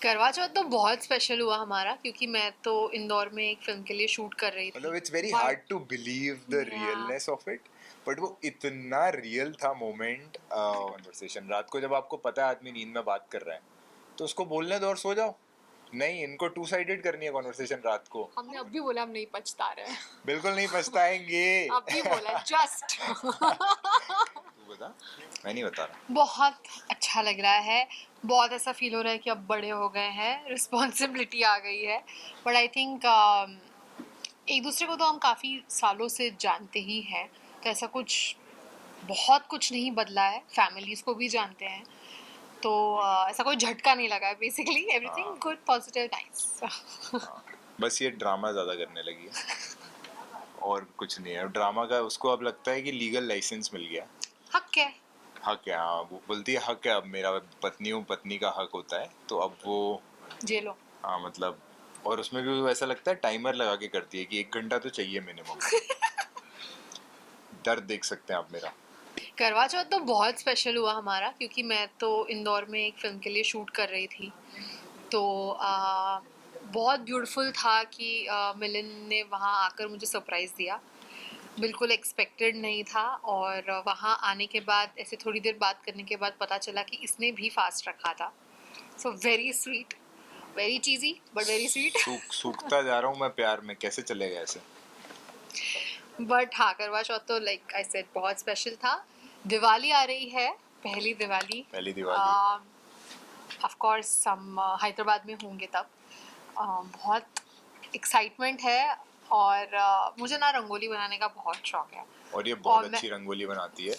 करवा चौथ तो बहुत स्पेशल हुआ हमारा क्योंकि मैं तो इंदौर में एक फिल्म के लिए शूट कर रही थी। मतलब it's very But hard to believe the yeah, realness of it, but वो इतना रियल था मोमेंट। कन्वर्सेशन रात को जब आपको पता है आदमी नींद में बात कर रहा है तो उसको बोलने दो और सो जाओ। नहीं, इनको टू साइडेड करनी है कॉन्वर्सेशन रात को। हमने अब भी बोला हम नहीं पछता रहे हैं। बिल्कुल नहीं पछताएंगे। अब भी बोला जस्ट। तू बता, मैं नहीं बता रहा। बहुत अच्छा लग रहा है। बहुत ऐसा फील हो रहा है कि अब बड़े हो गए हैं, रिस्पॉन्सिबिलिटी आ गई है। बट आई थिंक एक दूसरे को तो हम काफ़ी सालों से जानते ही हैं, तो ऐसा कुछ बहुत कुछ नहीं बदला है। फैमिलीज को भी जानते हैं, तो ऐसा कोई झटका नहीं लगा है। Basically everything good, positive, nice. बस ये ड्रामा ज्यादा करने लगी है और कुछ नहीं है। ड्रामा का उसको अब लगता है कि लीगल लाइसेंस मिल गया। हक है। हक है, हाँ, वो बोलती है हक है, अब मेरा पत्नी हूँ, पत्नी का हक होता है, तो अब वो जेलो। हाँ मतलब। और उसमें भी वो ऐसा लगता है टाइमर लगा के करती है कि 1 घंटा तो चाहिए मिनिमम। दर्द देख सकते हैं आप मेरा। करवा चौथ तो बहुत स्पेशल हुआ हमारा क्योंकि मैं तो इंदौर में एक फिल्म के लिए शूट कर रही थी। तो बहुत ब्यूटीफुल था कि मिलन ने वहाँ आकर मुझे सरप्राइज़ दिया। बिल्कुल एक्सपेक्टेड नहीं था। और वहाँ आने के बाद ऐसे थोड़ी देर बात करने के बाद पता चला कि इसने भी फास्ट रखा था। So very sweet, very cheesy but very sweet. सूखता जा रहा हूँ मैं प्यार में, कैसे चलेगा ऐसे। बट हाँ, करवा चौथ तो लाइक आई सेड बहुत स्पेशल था। दिवाली आ रही है, पहली दिवाली। पहली दिवाली। ऑफ कोर्स हम हैदराबाद में होंगे तब। बहुत एक्साइटमेंट है। और मुझे ना रंगोली बनाने का बहुत शौक है। और ये बहुत और मैं अच्छी रंगोली बनाती है।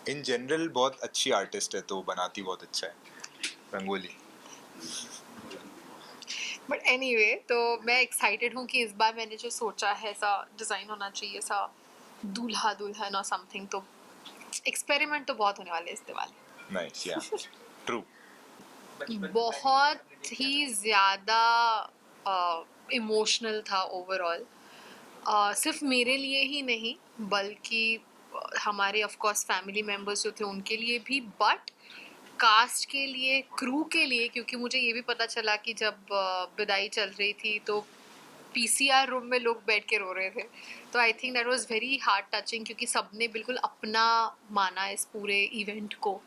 इन जनरल बहुत अच्छी आर्टिस्ट है, तो बनाती बहुत अच्छा है रंगोली। बट एनीवे, तो मैं एक्साइटेड हूँ कि इस बार मैंने जो सोचा है ऐसा डिज़ाइन होना चाहिए, ऐसा दूल्हा दुल्हन और समथिंग। तो एक्सपेरिमेंट तो बहुत होने वाले इस दिवाली। नाइस, या ट्रू। बहुत ही ज़्यादा इमोशनल था ओवरऑल। सिर्फ मेरे लिए ही नहीं बल्कि हमारे ऑफ कोर्स फैमिली मेम्बर्स जो थे उनके लिए भी, बट कास्ट के लिए, क्रू के लिए, क्योंकि मुझे ये भी पता चला कि जब विदाई चल रही थी तो पीसीआर रूम में लोग बैठ के रो रहे थे। तो I think that was very heart touching क्योंकि सबने बिल्कुल अपना माना इस पूरे इवेंट को।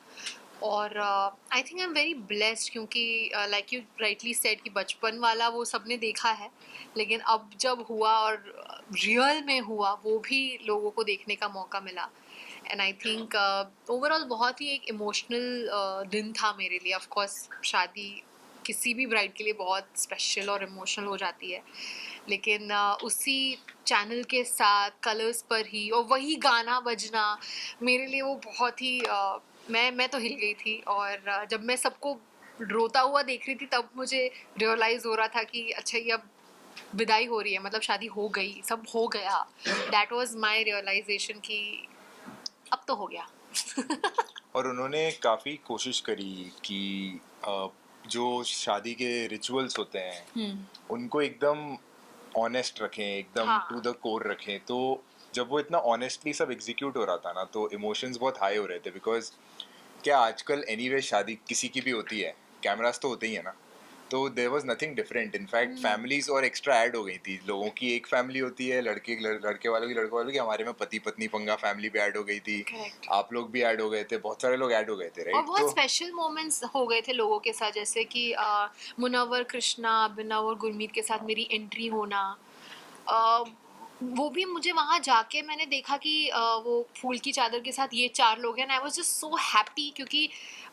और आई think I am very blessed क्योंकि लाइक यू राइटली सेड कि बचपन वाला वो सबने देखा है, लेकिन अब जब हुआ और रियल में हुआ वो भी लोगों को देखने का मौका मिला। एंड आई थिंक ओवरऑल बहुत ही एक इमोशनल दिन था मेरे लिए। ऑफ कोर्स शादी किसी भी ब्राइड के लिए बहुत स्पेशल और इमोशनल हो जाती है, लेकिन उसी चैनल के साथ कलर्स पर ही और वही गाना बजना मेरे लिए वो बहुत ही मैं तो हिल गई थी। और जब मैं सबको रोता हुआ देख रही थी तब मुझे रियलाइज़ हो रहा था कि अच्छा ये अब विदाई हो रही है, मतलब शादी हो गई, सब हो गया। दैट वाज माय रियलाइजेशन कि अब तो हो गया। और उन्होंने काफ़ी कोशिश करी कि जो शादी के रिचुअल्स होते हैं उनको एकदम ऑनेस्ट रखें, एकदम टू हाँ। द कोर रखें। तो जब वो इतना ऑनेस्टली सब एग्जीक्यूट हो रहा था ना, तो इमोशंस बहुत हाई हो रहे थे। बिकॉज क्या आजकल एनीवे शादी किसी की भी होती है, कैमरास तो होते ही है ना, तो there was nothing different. In fact families और एक्स्ट्रा ऐड हो गई थी। लोगों की एक फैमिली होती है, लड़के वालों की, लड़कों वालों की, हमारे में पति पत्नी पंगा फैमिली भी ऐड हो गई थी। Correct. आप लोग भी ऐड हो गए थे, बहुत सारे लोग ऐड हो गए थे, और राइट? बहुत तो स्पेशल मोमेंट्स हो गए थे लोगों के साथ, जैसे कि मुनव्वर कृष्णा, अभिनव और गुरमीत के साथ मेरी एंट्री होना। अ, वो भी मुझे वहाँ जाके मैंने देखा कि वो फूल की चादर के साथ ये 4 लोग हैं। I was just so happy क्योंकि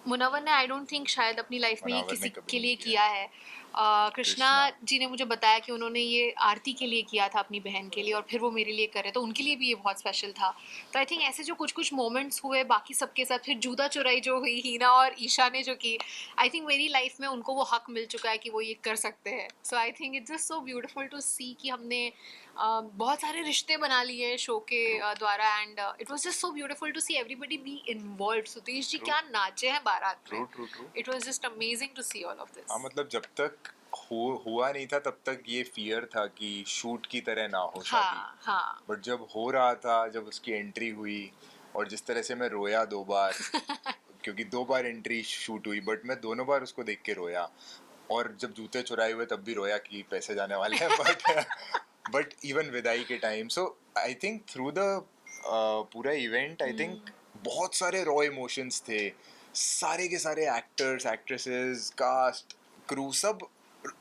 मुनव्वर ने आई डोंट थिंक शायद अपनी लाइफ में ये मुनव्वर ने किसी कभी के नहीं लिए किया। किया है। कृष्णा कृष्णा। जी ने मुझे बताया कि उन्होंने ये आरती के लिए किया था अपनी बहन के लिए और फिर वो मेरे लिए करे, तो उनके लिए भी ये बहुत स्पेशल था। तो आई थिंक ऐसे जो कुछ कुछ मोमेंट्स हुए बाकी सबके साथ, फिर जूता चुराई जो हुई हीना और ईशा ने जो की, आई थिंक मेरी लाइफ में उनको वो हक मिल चुका है कि वो ये कर सकते हैं। So I think it's just so beautiful to see कि हमने बहुत सारे रिश्ते बना लिए शो के द्वारा। And it was just so beautiful to see everybody be involved. Sudesh ji true क्या नाचे हैं बारात ट्रू में। True true. It was just amazing to see all of हाँ दिस। मतलब जब तक हुआ नहीं था तब तक ये फियर था कि शूट की तरह ना हो शादी। हाँ हाँ। बट जब हो रहा था, जब उसकी एंट्री हुई, और जिस तरह से मैं रोया 2 बार, क्योंकि 2 बार एंट्री शूट हुई, बट मैं दोनों बार उसको देख के रोया। और जब जूते चुराए हुए तब भी रोया कि पैसे जाने वाले हैं बट इवन विदाई के time so I think through the पूरा इवेंट आई थिंक बहुत सारे रॉ इमोशंस थे सारे के सारे एक्टर्स एक्ट्रेसेस कास्ट क्रू सब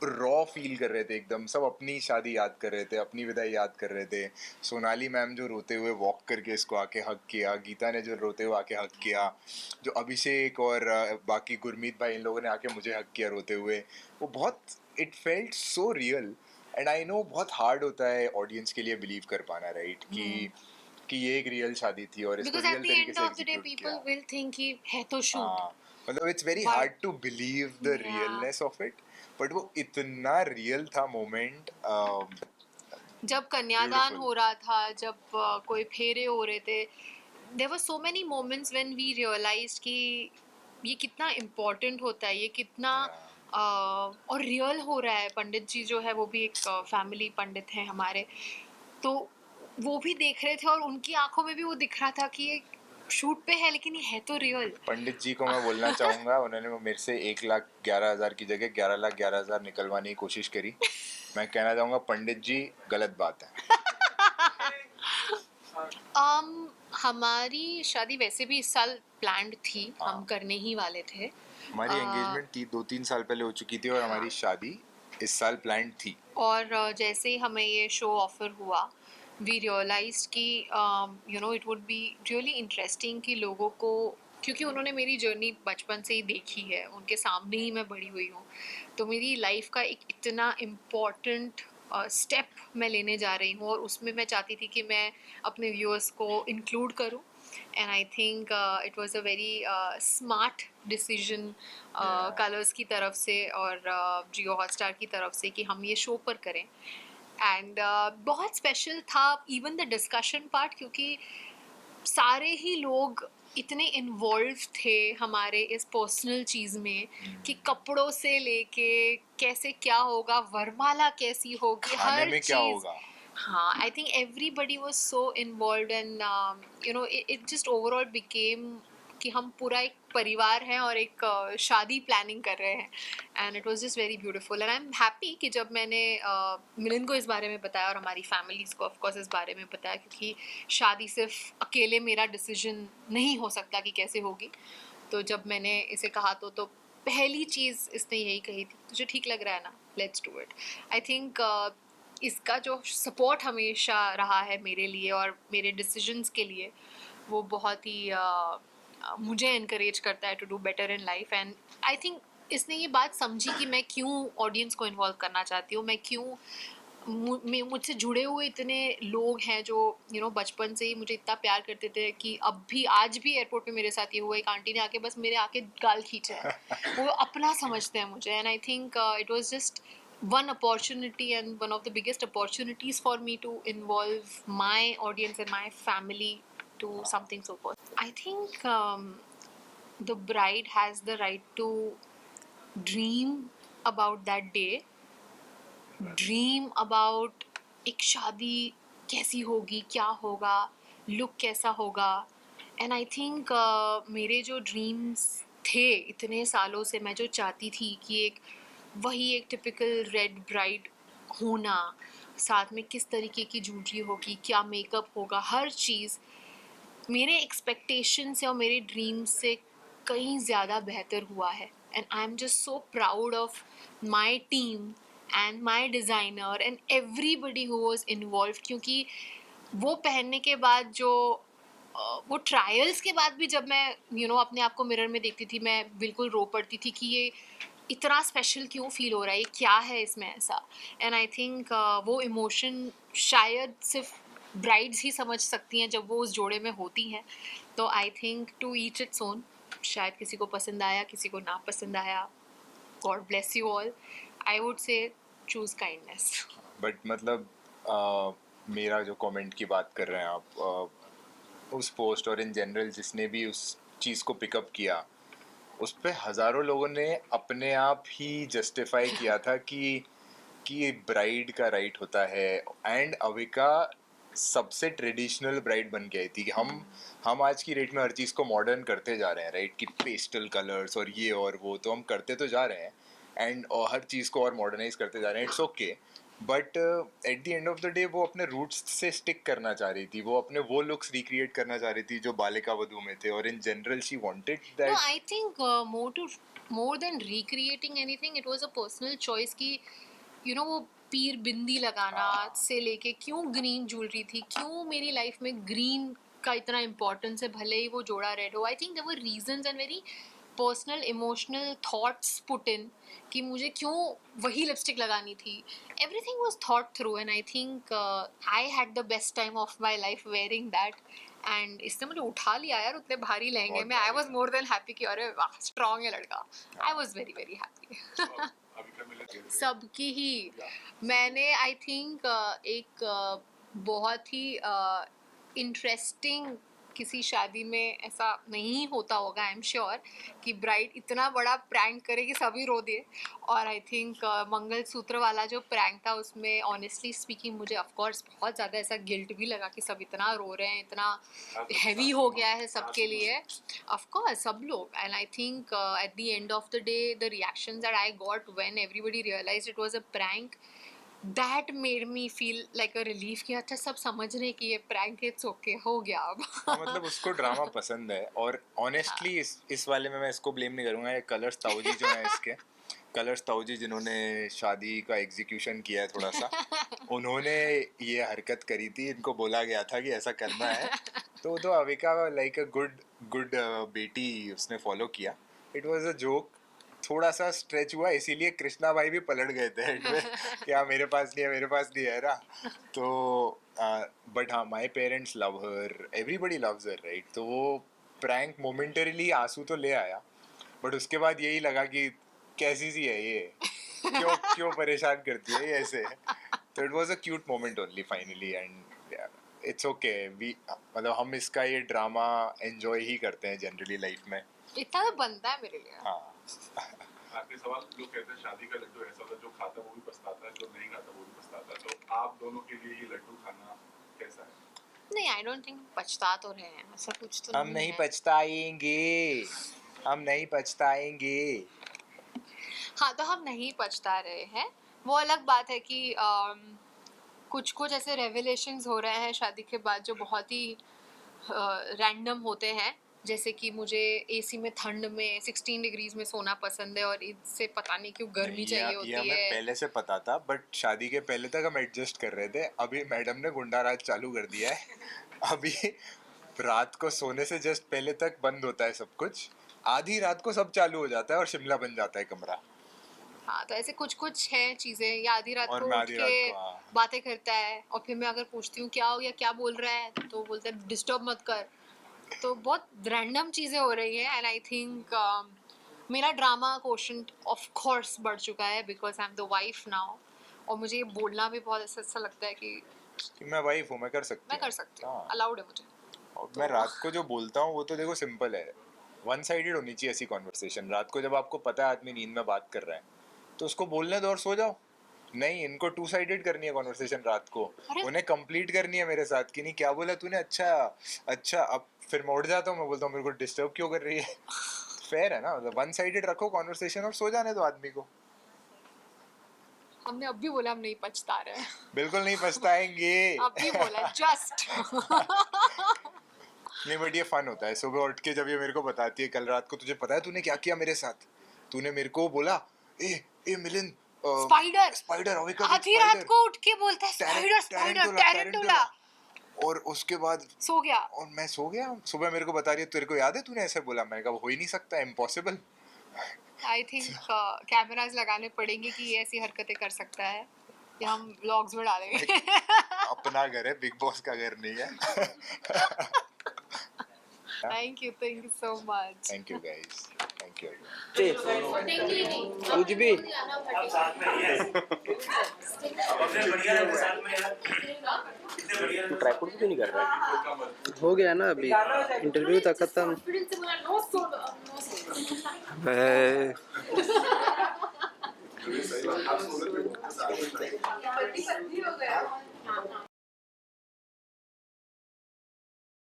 रॉ फील कर रहे थे एकदम सब अपनी शादी याद कर रहे थे अपनी विदाई याद कर रहे थे सोनाली मैम जो रोते हुए वॉक करके इसको आके हक किया गीता ने जो रोते हुए आके हक किया जो अभिषेक और बाकी गुरमीत भाई इन लोगों ने आके मुझे हक किया रोते हुए वो बहुत it felt so real and I know बहुत हार्ड होता है ऑडियंस के लिए बिलीव कर पाना राइट कि ये एक रियल शादी थी और इसको रियल तरीके से एग्जीक्यूट किया people will think कि है तो शूट मतलब it's very But- hard to believe the Yeah. Realness of it but वो इतना रियल था मोमेंट जब कन्यादान Beautiful. हो रहा था जब कोई फेरे हो रहे थे there were so many moments when we realized कि ये कितना इम्पोर्टेंट होता है ये कितना और रियल हो रहा है पंडित जी जो है वो भी एक फैमिली पंडित हैं हमारे तो वो भी देख रहे थे और उनकी आंखों में भी वो दिख रहा था कि ये शूट पे है लेकिन ये है तो रियल पंडित जी को मैं बोलना चाहूंगा उन्होंने मेरे से 1,11,000 की जगह 11,11,000 निकलवाने की कोशिश करी मैं कहना चाहूंगा पंडित जी गलत बात है हमारी शादी वैसे भी इस साल प्लान्ड थी हाँ. हम करने ही वाले थे हमारी एंगेजमेंट थी 2-3 साल पहले हो चुकी थी और हमारी शादी इस साल प्लान्ड थी और जैसे ही हमें ये शो ऑफर हुआ वी रियलाइज कि you know it would be really interesting कि लोगों को क्योंकि उन्होंने मेरी जर्नी बचपन से ही देखी है उनके सामने ही मैं बड़ी हुई हूँ तो मेरी लाइफ का एक इतना इम्पॉर्टेंट स्टेप मैं लेने जा रही हूँ और उसमें मैं चाहती थी कि मैं अपने व्यूअर्स को इंक्लूड करूँ and I think it was a very smart decision colours की तरफ से और जियो हॉटस्टार की तरफ से कि हम ये शो पर करें एंड बहुत स्पेशल था इवन द डिस्कशन पार्ट क्योंकि सारे ही लोग इतने इन्वॉल्व थे हमारे इस पर्सनल चीज़ में कि कपड़ों से लेके कैसे क्या होगा वरमाला कैसी होगी खाने हर में क्या चीज़ होगा हाँ I think everybody was so involve and you know it just overall became कि हम पूरा एक परिवार हैं और एक शादी प्लानिंग कर रहे हैं and it was just very beautiful and I am happy कि जब मैंने मिलिंद को इस बारे में बताया और हमारी फैमिलीज़ को ऑफकोर्स इस बारे में बताया क्योंकि शादी सिर्फ अकेले मेरा डिसीजन नहीं हो सकता कि कैसे होगी तो जब मैंने इसे कहा तो पहली चीज़ इसने यही कही थी तुझे ठीक लग रहा है ना let's do it I think इसका जो सपोर्ट हमेशा रहा है मेरे लिए और मेरे डिसीजंस के लिए वो बहुत ही मुझे इनकरेज करता है to do better in life and I think इसने ये बात समझी कि मैं क्यों ऑडियंस को इन्वॉल्व करना चाहती हूँ मैं क्यों मुझसे जुड़े हुए इतने लोग हैं जो यू नो बचपन से ही मुझे इतना प्यार करते थे कि अब भी आज भी एयरपोर्ट पे मेरे साथ ये हुआ एक आंटी ने आके बस मेरे आके गाल खींचे है वो अपना समझते हैं मुझे and I think it was just one opportunity and one of the biggest opportunities for me to involve my audience and my family to something so personal. I think the bride has the right to dream about that day, dream about एक शादी कैसी होगी क्या होगा look कैसा होगा and I think मेरे जो ड्रीम्स थे इतने सालों से मैं जो चाहती थी कि एक वही एक टिपिकल रेड ब्राइड होना साथ में किस तरीके की ज्वेलरी होगी क्या मेकअप होगा हर चीज़ मेरे एक्सपेक्टेशन से और मेरे ड्रीम्स से कहीं ज़्यादा बेहतर हुआ है and I am just so proud of my team and my designer and everybody who was involve क्योंकि वो पहनने के बाद जो वो ट्रायल्स के बाद भी जब मैं यू नो अपने आप को मिरर में देखती थी मैं बिल्कुल रो पड़ती थी कि ये इतना स्पेशल क्यों फील हो रहा है क्या है इसमें ऐसा एंड आई थिंक वो इमोशन शायद सिर्फ ब्राइड्स ही समझ सकती हैं जब वो उस जोड़े में होती हैं तो I think to each its own शायद किसी को पसंद आया किसी को ना पसंद आया God bless you all I would say choose kindness but मतलब मेरा जो कमेंट की बात कर रहे हैं आप उस पोस्ट और इन जनरल जिसने भी उस चीज़ को पिकअप किया उस पे हज़ारों लोगों ने अपने आप ही जस्टिफाई किया था कि ब्राइड का राइट होता है एंड अविका सबसे ट्रेडिशनल ब्राइड बन के आई थी कि हम आज की डेट में हर चीज़ को मॉडर्न करते जा रहे हैं राइट कि पेस्टल कलर्स और ये और वो तो हम करते तो जा रहे हैं एंड हर चीज़ को और मॉडर्नाइज करते जा रहे हैं, it's okay, but at the end of the day वो अपने रूट्स से स्टिक करना चाह रही थी, वो अपने वो लुक्स रिक्रिएट करना चाह रही थी जो बालिका वधू में थे, और in general she wanted No, that. I think more than recreating anything, it was a personal choice कि वो पीर बिंदी लगाना से लेके क्यों ग्रीन ज्वेलरी थी, क्यों मेरी लाइफ में ग्रीन का इतना इम्पोर्टेंस है, भले ही वो जोड़ा रेड हो. I think there were reasons and very personal emotional thoughts put in कि मुझे क्यों वही लिपस्टिक लगानी थी. Everything was thought through and I think I had the best time of my life wearing that. And इसने मुझे उठा लिया यार उतने भारी लहंगे में. I was more than happy कि अरे वाह स्ट्रांग है लड़का. I was very very happy. सबकी ही. मैंने आई थिंक एक बहुत ही इंटरेस्टिंग किसी शादी में ऐसा नहीं होता होगा आई एम श्योर कि ब्राइड इतना बड़ा प्रैंक करे कि सभी रो दिए. और आई थिंक मंगलसूत्र वाला जो प्रैंक था उसमें ऑनेस्टली स्पीकिंग मुझे ऑफ कोर्स बहुत ज़्यादा ऐसा गिल्ट भी लगा कि सब इतना रो रहे हैं, इतना हैवी हो गया है सबके लिए. ऑफ कोर्स सब लोग. And I think at the end of the day the reactions that I got when everybody realized it was a prank, that made me feel like a relief कि अच्छा सब समझ रहे कि ये प्रैंक इट्स ओके हो गया अब. मतलब उसको ड्रामा पसंद है, और ऑनेस्टली इस वाले में मैं इसको ब्लेम नहीं करूँगा. ये कलर्स ताऊजी जो हैं इसके, कलर्स ताऊजी जिन्होंने शादी का एग्जीक्यूशन किया है थोड़ा सा, उन्होंने ये हरकत करी थी, इनको बोला गया था कि ऐसा करना है, तो अविका लाइक अ गुड बेटी उसने फॉलो किया. इट वाज अ जोक, थोड़ा सा स्ट्रेच हुआ, इसीलिए कृष्णा भाई भी पलट गए थे एंड में कि हाँ मेरे पास नहीं है ना. तो बट हाँ, my parents love her, everybody loves her, right. तो वो प्रैंक मोमेंटरीली आंसू तो ले आया, बट उसके बाद यही लगा कि कैसी सी है ये, क्यों परेशान करती है ये ऐसे. तो it was a cute moment only finally, and it's okay. We मतलब हम इसका ये ड्रामा एंजॉय ही करते हैं जनरली लाइफ में. इतना तो बनता है मेरे लिए. हाँ. आखिरी सवाल, लोग कहते हैं शादी का लड्डू ऐसा होता है जो खाता है वो भी पछताता है, जो नहीं खाता वो भी पछताता है. तो आप दोनों के लिए ये लड्डू खाना कैसा है? नहीं, आई डोंट थिंक पछता तो रहे हैं, ऐसा कुछ तो हम नहीं है. पछताएंगे, हम नहीं पछताएंगे. हाँ, तो हम नहीं पछता रहे हैं. वो अलग बात है कि कुछ ऐसे रेवलेशंस हो रहे हैं शादी के बाद जो बहुत ही रैंडम होते हैं. जैसे कि मुझे एसी में ठंड में 16 डिग्रीज में सोना पसंद है और इससे पता नहीं क्यों गर्मी चाहिए होती ये हमें है. पहले से पता था, बट शादी के पहले तक हम एडजस्ट कर रहे थे. अभी मैडम ने गुंडा राज चालू कर दिया है. अभी रात को सोने से जस्ट पहले तक बंद होता है सब कुछ, आधी रात को सब चालू हो जाता है और शिमला बन जाता है कमरा. हाँ, तो ऐसे कुछ है चीजें. या आधी रात और को मैं उठ आधी के रात को, हाँ. बातें करता है और फिर मैं अगर पूछती हूँ क्या हो गया, क्या बोल रहा है, तो बोलते हैं डिस्टर्ब मत कर. तो बहुत रैंडम चीज़ें हो रही हैं. एंड आई थिंक मेरा ड्रामा क्वोशंट ऑफ कोर्स बढ़ चुका है because I am the wife now. और मुझे ये बोलना भी बहुत ऐसा लगता है कि मैं वाइफ हूँ, मैं कर सकती हूँ, हाँ. अलाउड है मुझे. और मैं रात को जो बोलता हूँ वो तो देखो सिंपल है, वन साइडेड होनी चाहिए ऐसी कॉन्वर्सेशन. रात को जब आपको पता है आदमी नींद में बात कर रहा है तो उसको बोलने दो और सो जाओ. नहीं, इनको टू साइडेड करनी है कॉन्वर्सेशन रात को. उन्हें कंप्लीट करनी है मेरे साथ कि नहीं क्या बोला तूने, अच्छा. अब फिर मैं उठ जाता हूँ, मैं बोलता हूँ मेरे को डिस्टर्ब क्यों कर रही है. फेयर है ना, वन साइडेड रखो कॉन्वर्सेशन और सो जाने दो आदमी को. हमने अब भी बोला हम नहीं पछता रहे. बिल्कुल नहीं पछताएंगे. अब भी बोला जस्ट. नहीं, बट ये फन होता है. सुबह उठ के जब ये मेरे को बताती है, कल रात को तुझे पता है तूने क्या किया मेरे साथ, तूने मेरे को बोला ए मिलिंद स्पाइडर आधी रात को उठ के बोलता है स्पाइडर टैरेंटुला. और उसके बाद सो गया. और मैं सो गया. सुबह मेरे को बता रही है तेरे को याद है तूने ऐसे बोला. मैंने कहा हो ही नहीं सकता, इम्पॉसिबल. आई थिंक कैमरास लगाने पड़ेंगे कि ये ऐसी हरकतें कर सकता है. या हम व्लॉग्स में डालेंगे. अपना घर है, बिग बॉस का घर नहीं है. Thank you so much. Thank you guys, thank you. कुछ भी ट्राइपॉड भी नहीं कर रहा. हो गया ना अभी इंटरव्यू तक खत्म. हो गया.